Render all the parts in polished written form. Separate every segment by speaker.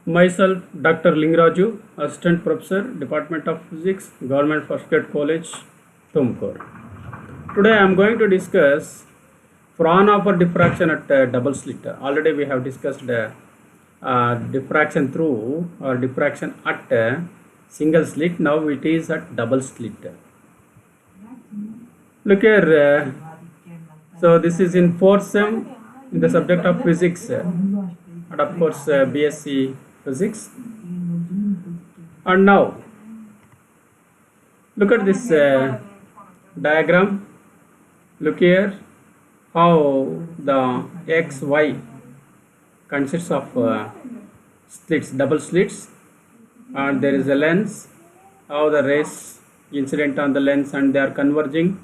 Speaker 1: Myself, Dr. Lingraju, Assistant Professor, Department of Physics, Government First Grade College, Tumkur. Today I am going to discuss Fraunhofer diffraction at double slit. Already we have discussed diffraction through or diffraction at single slit. Now it is at double slit. Look here. So this is in 4th sem in the subject of physics, and of course BSc physics. And now look at this diagram. Look here how the XY consists of slits, double slits, and there is a lens. How the rays incident on the lens and they are converging,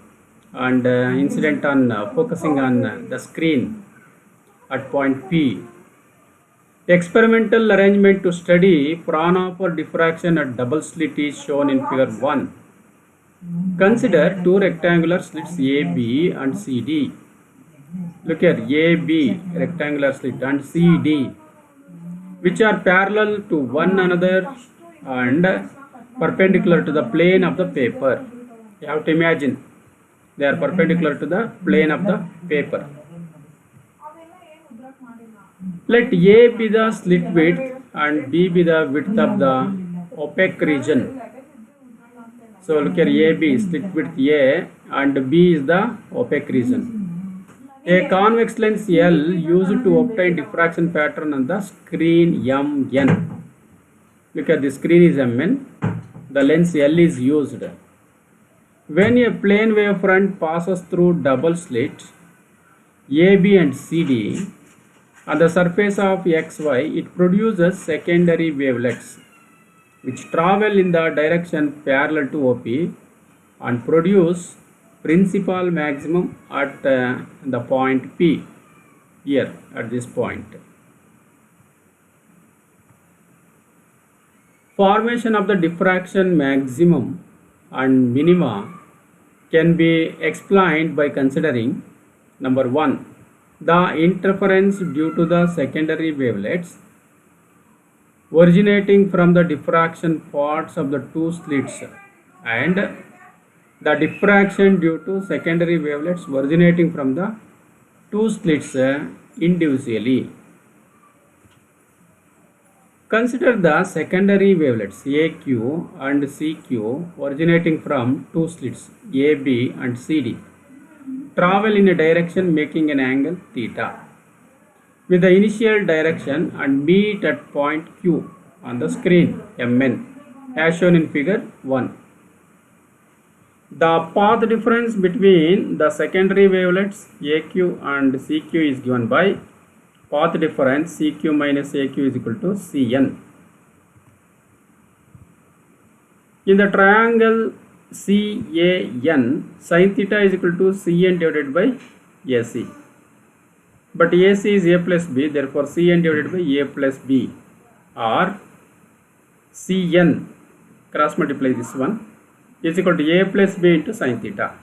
Speaker 1: and incident on focusing on the screen at point P. Experimental arrangement to study Fraunhofer diffraction at double slit is shown in figure 1. Consider two rectangular slits AB and CD. Look here, AB rectangular slit and CD, which are parallel to one another and perpendicular to the plane of the paper. You have to imagine they are perpendicular to the plane of the paper. Let A be the slit width and B be the width of the opaque region. So look here, AB is slit width A and B is the opaque region. A convex lens L used to obtain diffraction pattern on the screen MN. Look at the screen is MN. The lens L is used. When a plane wavefront passes through double slit AB and CD on the surface of XY, it produces secondary wavelets which travel in the direction parallel to OP and produce principal maximum at the point P, here at this point. Formation of the diffraction maximum and minima can be explained by considering number 1, the interference due to the secondary wavelets originating from the diffraction parts of the two slits and the diffraction due to secondary wavelets originating from the two slits individually. Consider the secondary wavelets AQ and CQ originating from two slits AB and CD travel in a direction making an angle theta with the initial direction and meet at point Q on the screen MN as shown in figure 1. The path difference between the secondary wavelets AQ and CQ is given by path difference CQ minus AQ is equal to Cn. In the triangle CAN, sin theta is equal to Cn divided by AC. But AC is A plus B, therefore Cn divided by A plus B, or Cn, cross multiply this one, is equal to A plus B into sin theta.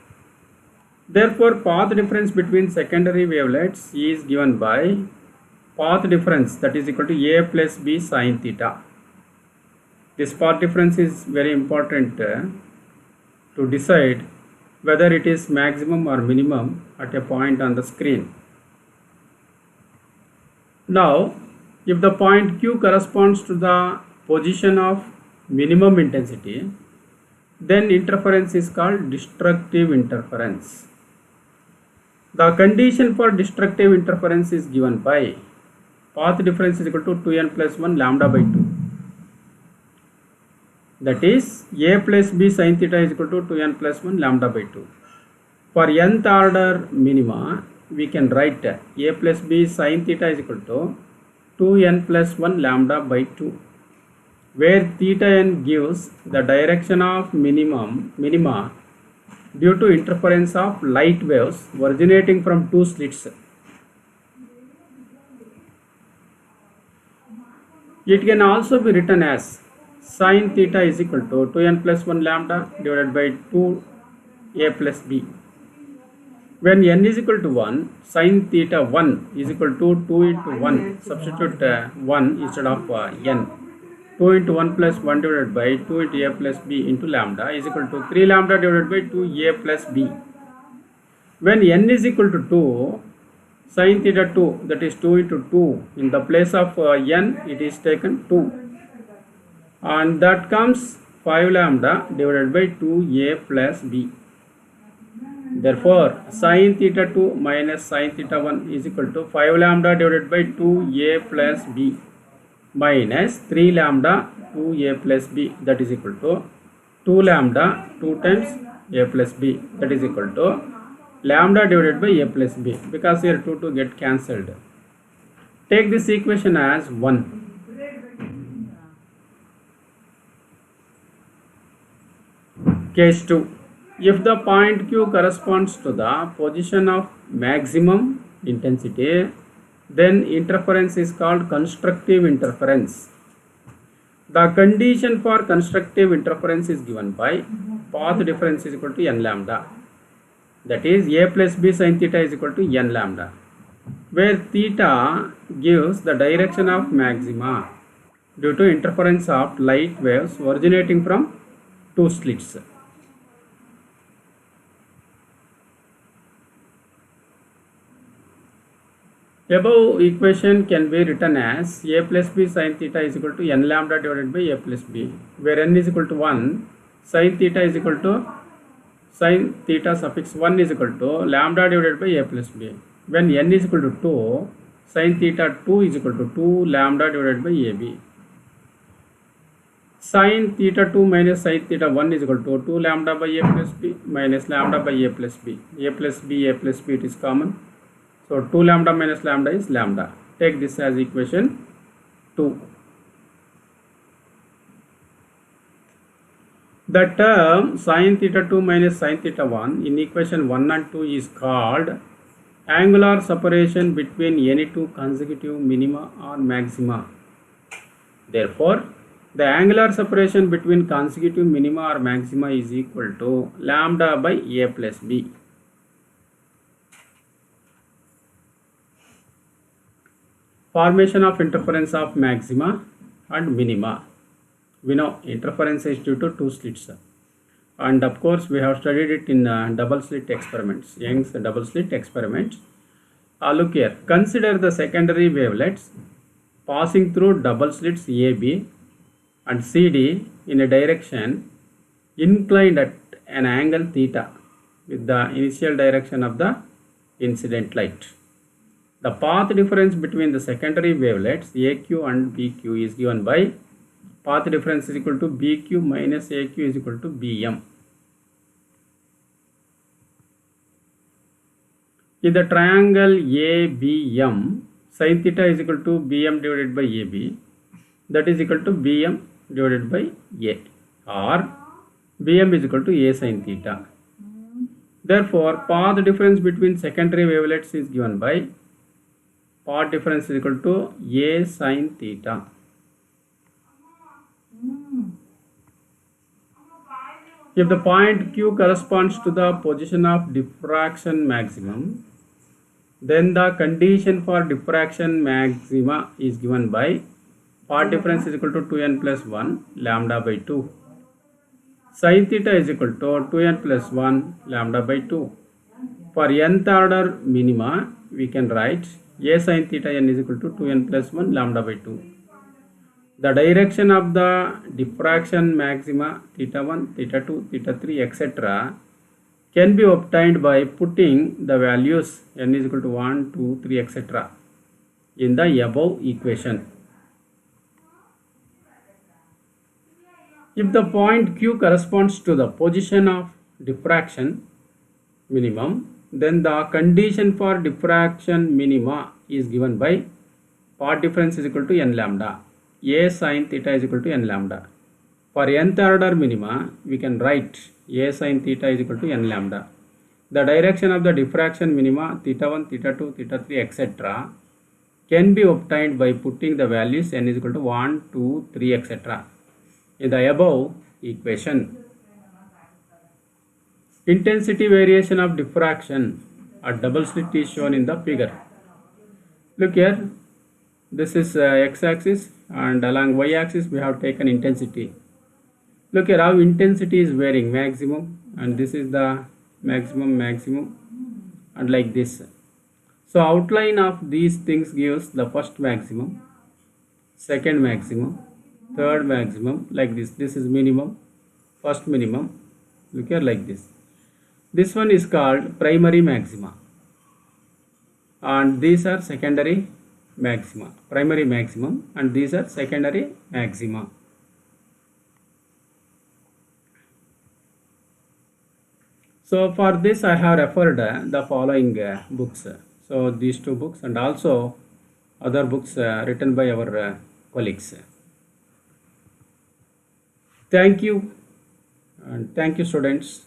Speaker 1: Therefore, path difference between secondary wavelets is given by path difference, that is equal to A plus B sin theta. This path difference is very important to decide whether it is maximum or minimum at a point on the screen. Now, if the point Q corresponds to the position of minimum intensity, then interference is called destructive interference. The condition for destructive interference is given by path difference is equal to 2n plus 1 lambda by 2. That is A plus B sin theta is equal to 2n plus 1 lambda by 2. For nth order minima, we can write A plus B sin theta is equal to 2n plus 1 lambda by 2, where theta n gives the direction of minima due to interference of light waves originating from two slits. It can also be written as sin theta is equal to 2n plus 1 lambda divided by 2 A plus B. When n is equal to 1, sin theta 1 is equal to 2 into 1. Substitute 1 instead of n. 2 into 1 plus 1 divided by 2 into a plus b into lambda is equal to 3 lambda divided by 2a plus b. When n is equal to 2, sin theta 2, that is 2 into 2, in the place of n it is taken 2, and that comes 5 lambda divided by 2a plus b. Therefore, sin theta 2 minus sin theta 1 is equal to 5 lambda divided by 2a plus b minus 3 lambda 2a plus b, that is equal to 2 lambda 2 times a plus b, that is equal to lambda divided by a plus b, because here 2 get cancelled. Take this equation as 1. Case 2. If the point Q corresponds to the position of maximum intensity, then interference is called constructive interference. The condition for constructive interference is given by path difference is equal to n lambda. That is a plus b sin theta is equal to n lambda, where theta gives the direction of maxima due to interference of light waves originating from two slits. Above equation can be written as a plus b sin theta is equal to n lambda divided by a plus b, where n is equal to 1, sin theta is equal to sin theta suffix 1 is equal to lambda divided by a plus b. When n is equal to 2, sin theta 2 is equal to 2 lambda divided by ab. Sin theta 2 minus sin theta 1 is equal to 2 lambda by a plus b minus lambda by a plus b. A plus b it is common. So 2 lambda minus lambda is lambda. Take this as equation 2. The term sin theta 2 minus sin theta 1 in equation 1 and 2 is called angular separation between any two consecutive minima or maxima. Therefore, the angular separation between consecutive minima or maxima is equal to lambda by a plus b. Formation of interference of maxima and minima. We know interference is due to two slits, and of course we have studied it in double slit experiments, Young's double slit experiments. Look here, consider the secondary wavelets passing through double slits AB and CD in a direction inclined at an angle theta with the initial direction of the incident light. The path difference between the secondary wavelets AQ and BQ is given by path difference is equal to BQ minus AQ is equal to BM. In the triangle ABM, sin theta is equal to BM divided by AB, that is equal to BM divided by A, or BM is equal to A sin theta. Therefore, path difference between secondary wavelets is given by path difference is equal to A sin theta. If the point Q corresponds to the position of diffraction maximum, then the condition for diffraction maxima is given by path difference is equal to 2n plus 1 lambda by 2. Sin theta is equal to 2n plus 1 lambda by 2. For nth order minima, we can write A sin theta n is equal to 2n plus 1 lambda by 2. The direction of the diffraction maxima theta 1, theta 2, theta 3, etc. can be obtained by putting the values n is equal to 1, 2, 3, etc. in the above equation. If the point Q corresponds to the position of diffraction minimum, then the condition for diffraction minima is given by path difference is equal to n lambda. A sin theta is equal to n lambda. For nth order minima, we can write A sin theta is equal to n lambda. The direction of the diffraction minima theta 1, theta 2, theta 3, etc. can be obtained by putting the values n is equal to 1, 2, 3, etc. in the above equation. Intensity variation of diffraction A double slit is shown in the figure. Look here, this is x-axis, and along y-axis we have taken intensity. Look here how intensity is varying, maximum, and this is the maximum, and like this. So outline of these things gives the first maximum, second maximum, third maximum, like this. This is minimum, first minimum. Look here like this. This one is called primary maxima, and these are secondary maxima. Primary maximum and these are secondary maxima. So for this I have referred the following books. So these two books and also other books written by our colleagues. Thank you, and thank you students.